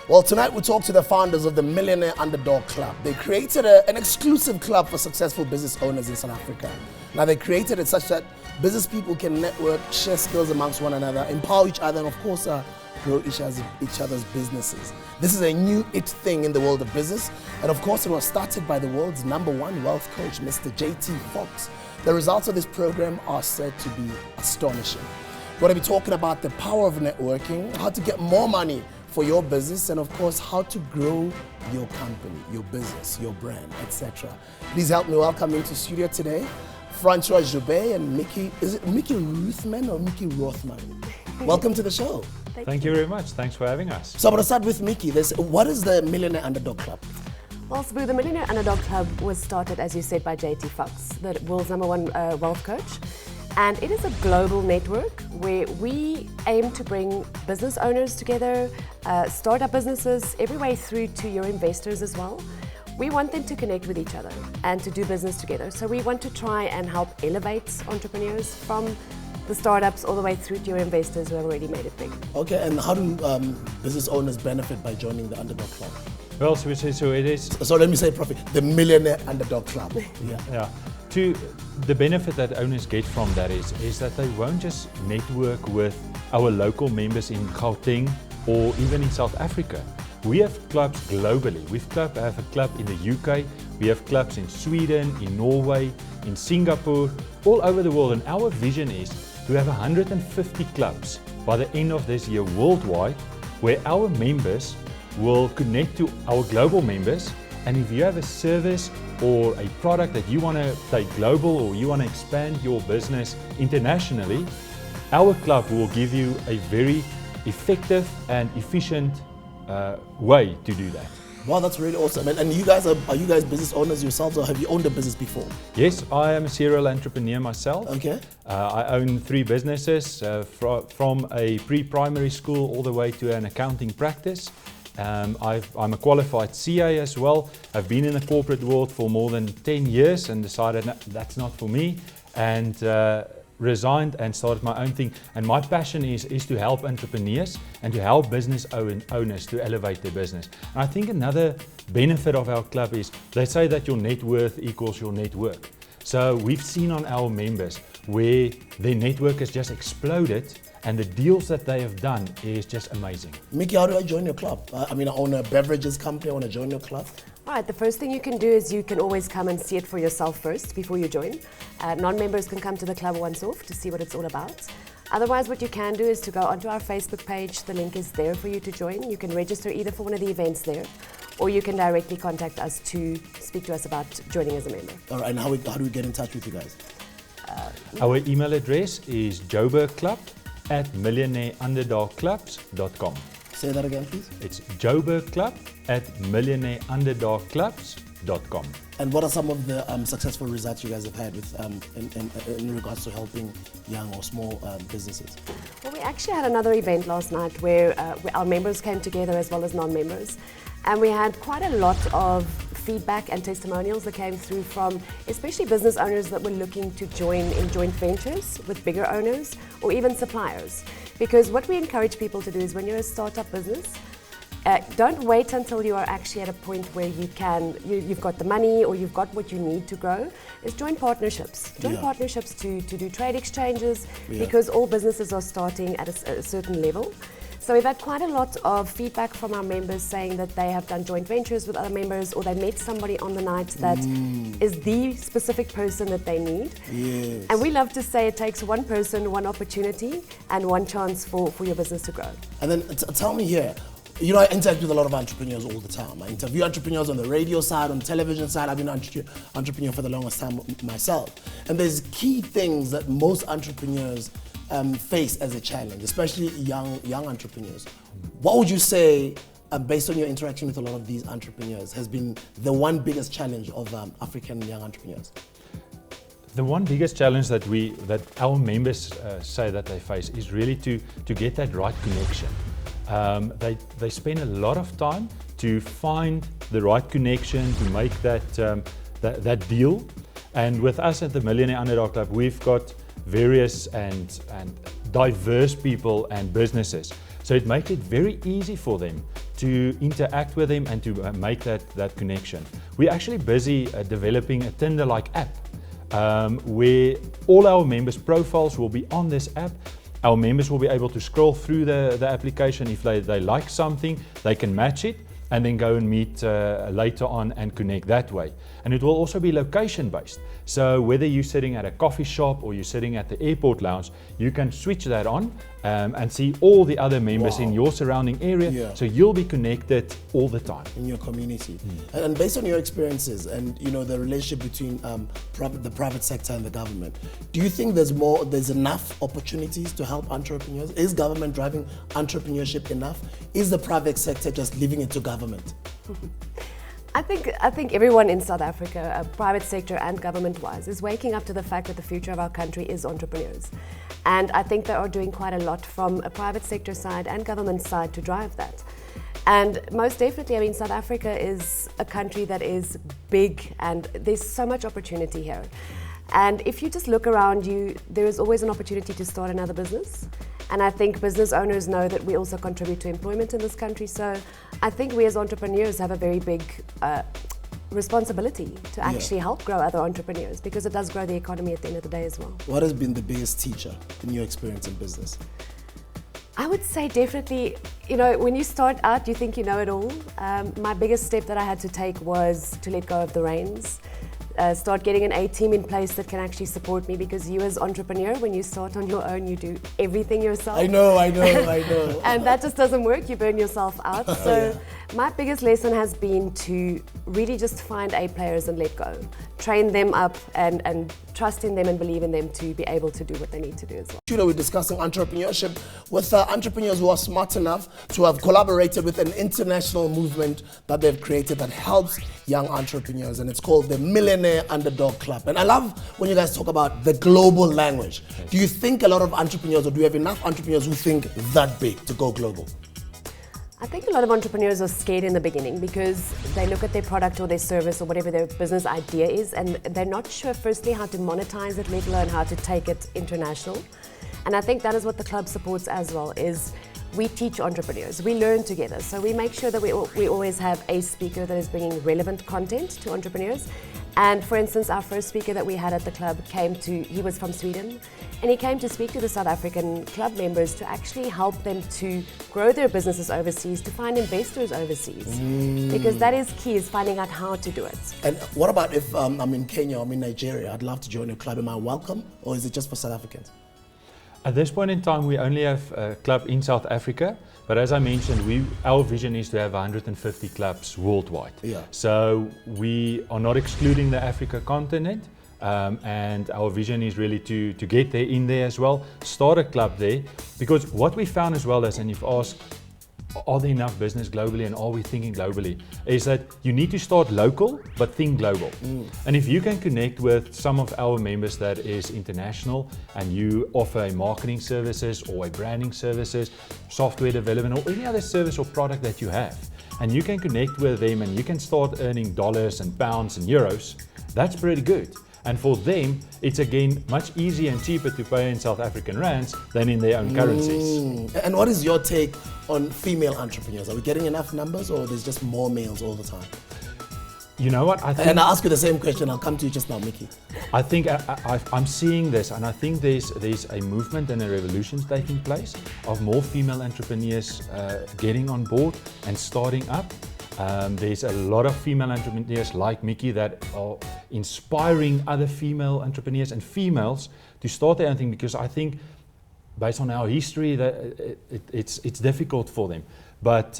Well, tonight we talk to the founders of the Millionaire Underdog Club. They created an exclusive club for successful business owners in South Africa. Now, they created it such that business people can network, share skills amongst one another, empower each other, and of course, grow each other's businesses. This is a new thing in the world of business. And of course, it was started by the world's #1 wealth coach, Mr. JT Fox. The results of this program are said to be astonishing. We're going to be talking about the power of networking, how to get more money for your business, and of course, how to grow your company, your business, your brand, etc. Please help me welcome into studio today, Francois, Joubert, and Mickey. Is it Mickey Roothman or Mickey Roothman? Welcome to the show. Thank you very much. Thanks for having us. So I'm going to start with Mickey. What is the Millionaire Underdog Club? Well, Sabu, the Millionaire Underdog Club was started, as you said, by JT Fox, the world's #1 wealth coach. And it is a global network where we aim to bring business owners together, startup businesses, every way through to your investors as well. We want them to connect with each other and to do business together. So we want to try and help elevate entrepreneurs from the startups all the way through to your investors who have already made it big. Okay, and how do business owners benefit by joining the Underdog Club? Well, so it is. So let me say it properly, the Millionaire Underdog Club. Yeah. The benefit that owners get from that is that they won't just network with our local members in Gauteng or even in South Africa. We have clubs globally. We have a club in the UK, we have clubs in Sweden, in Norway, in Singapore, all over the world. And our vision is to have 150 clubs by the end of this year worldwide, where our members will connect to our global members. And if you have a service or a product that you want to take global, or you want to expand your business internationally, our club will give you a very effective and efficient way to do that. Wow, that's really awesome. And you guys, are you guys business owners yourselves, or have you owned a business before? Yes, I am a serial entrepreneur myself. Okay. I own 3 businesses, from a pre-primary school all the way to an accounting practice. I'm a qualified CA as well. I've been in the corporate world for more than 10 years and decided that's not for me, and resigned and started my own thing. And my passion is to help entrepreneurs and to help business owners to elevate their business. And I think another benefit of our club is they say that your net worth equals your network. So we've seen on our members where their network has just exploded, and the deals that they have done is just amazing. Mickey, how do I join your club? I own a beverages company, I want to join your club. Right, the first thing you can do is you can always come and see it for yourself first before you join. Non-members can come to the club once off to see what it's all about. Otherwise, what you can do is to go onto our Facebook page. The link is there for you to join. You can register either for one of the events there, or you can directly contact us to speak to us about joining as a member. All right, and how do we get in touch with you guys? Our email address is joubertclub@millionaireunderdogclubs.com. Say that again, please. It's joubertclub@millionaireunderdogclubs.com. And what are some of the successful results you guys have had with in regards to helping young or small businesses? Well, we actually had another event last night where our members came together as well as non-members, and we had quite a lot of feedback and testimonials that came through from especially business owners that were looking to join in joint ventures with bigger owners or even suppliers. Because what we encourage people to do is when you're a startup business, don't wait until you are actually at a point where you've got the money or you've got what you need to grow. Is join partnerships. Join partnerships to do trade exchanges, because all businesses are starting at a certain level. So we've had quite a lot of feedback from our members saying that they have done joint ventures with other members, or they met somebody on the night that is the specific person that they need. Yes. And we love to say it takes one person, one opportunity, and one chance for your business to grow. And then tell me here, I interact with a lot of entrepreneurs all the time. I interview entrepreneurs on the radio side, on the television side. I've been an entrepreneur for the longest time myself. And there's key things that most entrepreneurs face as a challenge, especially young entrepreneurs. What would you say, based on your interaction with a lot of these entrepreneurs, has been the one biggest challenge of African young entrepreneurs? The one biggest challenge that our members say that they face is really to get that right connection. They spend a lot of time to find the right connection, to make that deal. And with us at the Millionaire Underdog Club, we've got various and diverse people and businesses. So it makes it very easy for them to interact with them and to make that connection. We're actually busy developing a Tinder-like app where all our members' profiles will be on this app. Our members will be able to scroll through the application. If they like something, they can match it and then go and meet later on and connect that way. And it will also be location based. So whether you're sitting at a coffee shop or you're sitting at the airport lounge, you can switch that on and see all the other members in your surrounding area. Yeah. So you'll be connected all the time. In your community. And based on your experiences and the relationship between the private sector and the government, do you think there's enough opportunities to help entrepreneurs? Is government driving entrepreneurship enough? Is the private sector just leaving it to government? I think everyone in South Africa, private sector and government-wise, is waking up to the fact that the future of our country is entrepreneurs. And I think they are doing quite a lot from a private sector side and government side to drive that. And most definitely, South Africa is a country that is big and there's so much opportunity here. And if you just look around you, there is always an opportunity to start another business. And I think business owners know that we also contribute to employment in this country. So I think we as entrepreneurs have a very big responsibility to actually help grow other entrepreneurs, because it does grow the economy at the end of the day as well. What has been the biggest teacher in your experience in business? I would say definitely, when you start out, you think you know it all. My biggest step that I had to take was to let go of the reins. Start getting an A team in place that can actually support me, because you as entrepreneur, when you start on your own, you do everything yourself. I know. And that just doesn't work, you burn yourself out. So my biggest lesson has been to really just find A players and let go. Train them up and trust in them and believe in them to be able to do what they need to do as well. We're discussing entrepreneurship with entrepreneurs who are smart enough to have collaborated with an international movement that they've created that helps young entrepreneurs, and it's called the Millionaire Underdog Club. And I love when you guys talk about the global language. Do you think a lot of entrepreneurs, or do you have enough entrepreneurs who think that big to go global? I think a lot of entrepreneurs are scared in the beginning because they look at their product or their service or whatever their business idea is, and they're not sure firstly how to monetize it, let alone how to take it international. And I think that is what the club supports as well, is we teach entrepreneurs, we learn together. So we make sure that we always have a speaker that is bringing relevant content to entrepreneurs. And for instance, our first speaker that we had at the club he was from Sweden, and he came to speak to the South African club members to actually help them to grow their businesses overseas, to find investors overseas. Because that is key, is finding out how to do it. And what about if I'm in Kenya or I'm in Nigeria, I'd love to join your club, am I welcome, or is it just for South Africans? At this point in time, we only have a club in South Africa, but as I mentioned, our vision is to have 150 clubs worldwide. Yeah. So we are not excluding the Africa continent, and our vision is really to get there in there as well, start a club there, because what we found as well is, and you've asked, are there enough business globally and are we thinking globally, is that you need to start local but think global. And if you can connect with some of our members that is international, and you offer a marketing services or a branding services, software development, or any other service or product that you have, and you can connect with them and you can start earning dollars and pounds and euros, that's pretty good. And for them, it's again much easier and cheaper to pay in South African rands than in their own currencies. And what is your take on female entrepreneurs? Are we getting enough numbers, or there's just more males all the time? You know what? I think, and I'll ask you the same question. I'll come to you just now, Mickey. I think I'm seeing this, and I think there's a movement and a revolution taking place of more female entrepreneurs getting on board and starting up. There's a lot of female entrepreneurs like Mickey that are inspiring other female entrepreneurs and females to start their own thing, because I think based on our history that it's difficult for them. But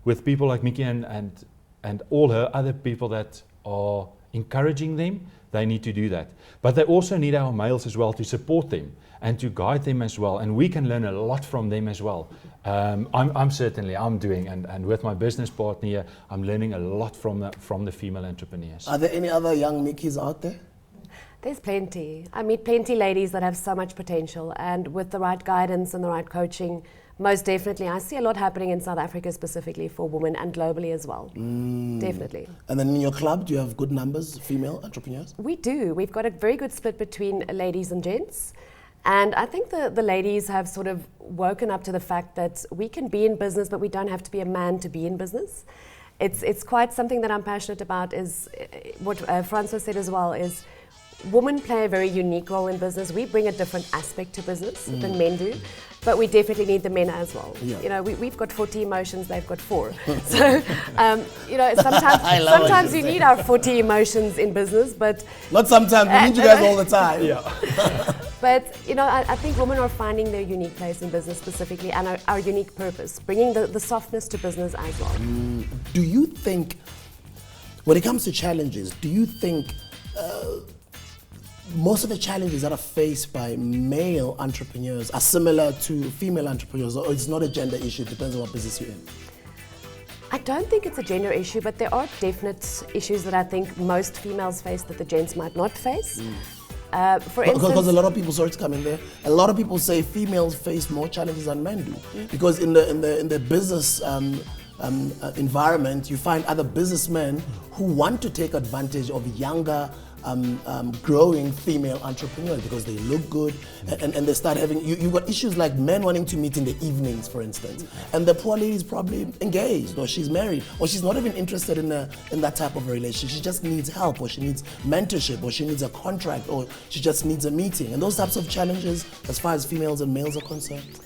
with people like Mickey and all her other people that are encouraging them, they need to do that. But they also need our males as well to support them and to guide them as well. And we can learn a lot from them as well. I'm certainly doing, and with my business partner here, I'm learning a lot from the female entrepreneurs. Are there any other young Mickeys out there? There's plenty. I meet plenty ladies that have so much potential, and with the right guidance and the right coaching, most definitely. I see a lot happening in South Africa specifically for women, and globally as well. Definitely. And then in your club, do you have good numbers, female entrepreneurs? We do. We've got a very good split between ladies and gents. And I think the ladies have sort of woken up to the fact that we can be in business, but we don't have to be a man to be in business. It's quite something that I'm passionate about, is what Francois said as well, is women play a very unique role in business. We bring a different aspect to business than men do, but we definitely need the men as well. Yeah. You know, we've got 40 emotions, they've got 4. So, you know, sometimes you need our 40 emotions in business, but... Not sometimes, we need you guys all the time. Yeah. But, you know, I think women are finding their unique place in business specifically, and our unique purpose, bringing the softness to business as well. Do you think, when it comes to challenges, do you think most of the challenges that are faced by male entrepreneurs are similar to female entrepreneurs, or it's not a gender issue, it depends on what business you're in? I don't think it's a gender issue, but there are definite issues that I think most females face that the gents might not face. For instance, because a lot of people, sorry to come in there, a lot of people say females face more challenges than men do. Because in the business environment, you find other businessmen who want to take advantage of younger, growing female entrepreneurs because they look good, and they start having, you've got issues like men wanting to meet in the evenings, for instance, and the poor lady is probably engaged, or she's married, or she's not even interested in that type of a relationship. She just needs help, or she needs mentorship, or she needs a contract, or she just needs a meeting. And those types of challenges, as far as females and males are concerned.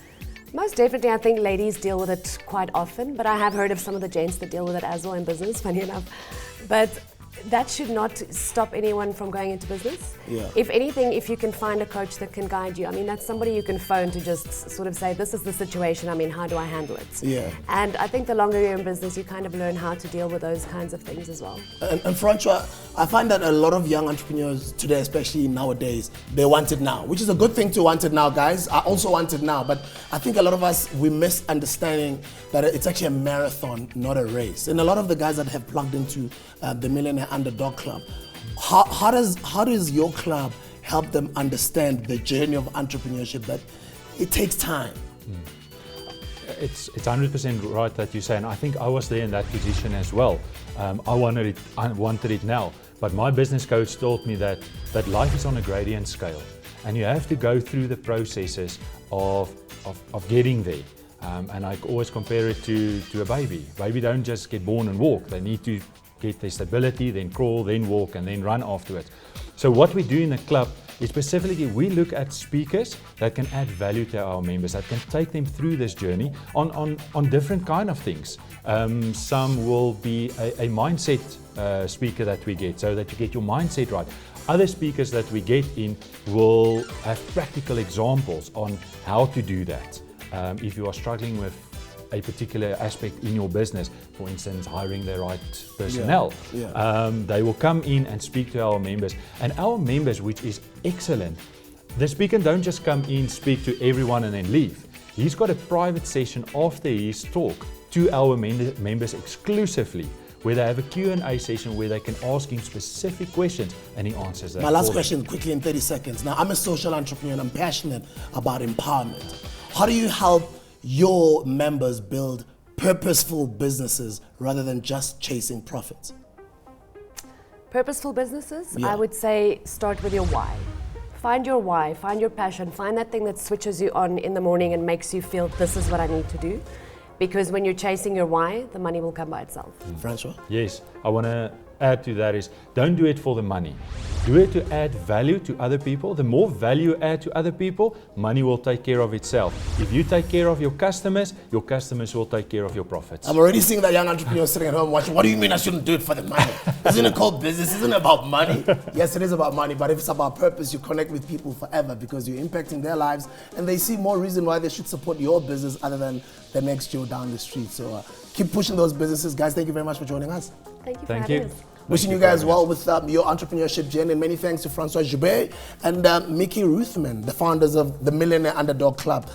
Most definitely, I think ladies deal with it quite often, but I have heard of some of the gents that deal with it as well in business, funny enough. But that should not stop anyone from going into business. Yeah. If anything, if you can find a coach that can guide you, I mean, that's somebody you can phone to just sort of say, this is the situation, I mean, how do I handle it? Yeah. And I think the longer you're in business, you kind of learn how to deal with those kinds of things as well. And Francois, I find that a lot of young entrepreneurs today, especially nowadays, they want it now, which is a good thing to want it now, guys. I also want it now, but I think a lot of us, we miss understanding that it's actually a marathon, not a race. And a lot of the guys that have plugged into the Millionaire Underdog Club, how does your club help them understand the journey of entrepreneurship, that it takes time? It's 100% right that you say, and I think I was there in that position as well. I wanted it now, but my business coach told me that life is on a gradient scale, and you have to go through the processes of getting there. And I always compare it to a baby. Baby don't just get born and walk. They need to get their stability, then crawl, then walk, and then run afterwards. So what we do in the club is specifically we look at speakers that can add value to our members, that can take them through this journey on different kind of things. Some will be a mindset speaker that we get, so that you get your mindset right. Other speakers that we get in will have practical examples on how to do that. If you are struggling with a particular aspect in your business, for instance, hiring the right personnel, they will come in and speak to our members. And our members, which is excellent, the speaker don't just come in, speak to everyone and then leave. He's got a private session after his talk to our members exclusively, where they have a Q&A session where they can ask him specific questions and he answers that. My last question, quickly in 30 seconds. Now, I'm a social entrepreneur and I'm passionate about empowerment. How do you help your members build purposeful businesses rather than just chasing profits? Purposeful businesses, Yeah. I would say start with your why. Find your why, find your passion, find that thing that switches you on in the morning and makes you feel this is what I need to do. Because when you're chasing your why, the money will come by itself. Francois? Yes, I want to add to that is, don't do it for the money. Do it to add value to other people. The more value you add to other people, money will take care of itself. If you take care of your customers will take care of your profits. I'm already seeing that young entrepreneur sitting at home watching. What do you mean I shouldn't do it for the money? Isn't it called business? Isn't it about money? Yes, it is about money, but if it's about purpose, you connect with people forever because you're impacting their lives and they see more reason why they should support your business other than the next Joe down the street. So keep pushing those businesses. Guys, thank you very much for joining us. Thank you for Thank having you. us. Wishing you guys well with your entrepreneurship journey, and many thanks to Francois Joubert and Mickey Roothman, the founders of the Millionaire Underdog Club.